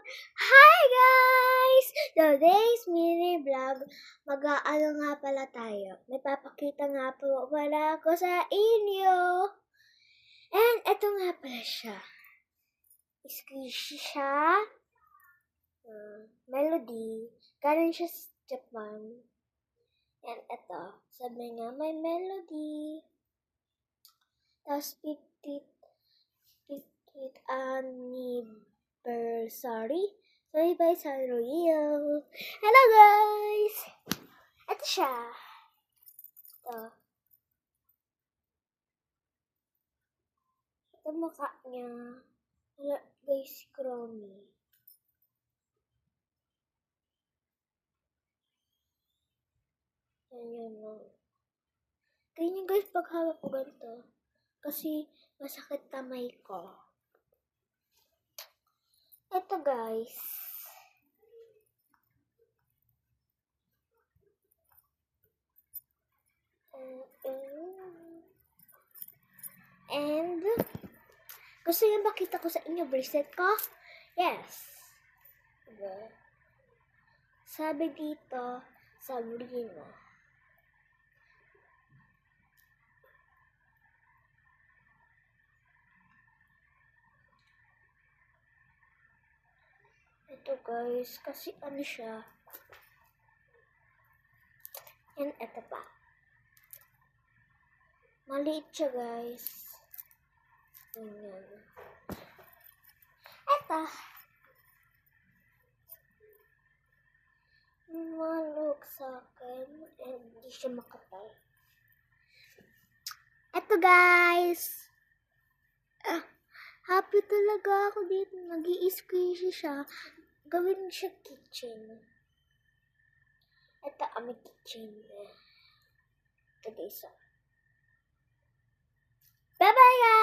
Hi guys! Today's mini vlog, mag-aano nga pala tayo. May papakita nga po pala ako sa inyo. And eto nga pala siya. Squishy siya. Melody. Galing siya sa Japan. And eto, sabi nga may melody. Tapos pitit anniversary. Sorry by San Rio. Hello guys! Ito siya. Ito. Ito mukha niya. Wala guys, Chromie. Ayan o. Ganyan guys pag hawak ko ganito. Kasi masakit tamay ko. Ito guys. And gusto niyo makita ko sa inyo bracelet ko? Yes. Diba? Sabi dito, Sabrina. Ito guys, kasi ano siya. And ito pa. Maliit siya guys. Ayan. Ito. Maluk sa akin. And hindi siya makapal. Ito guys. Happy talaga ako dito. Nag-i-squishy siya. Gawin siya kitchen. Ito ang kitchen. Ito guys. Bye-bye guys!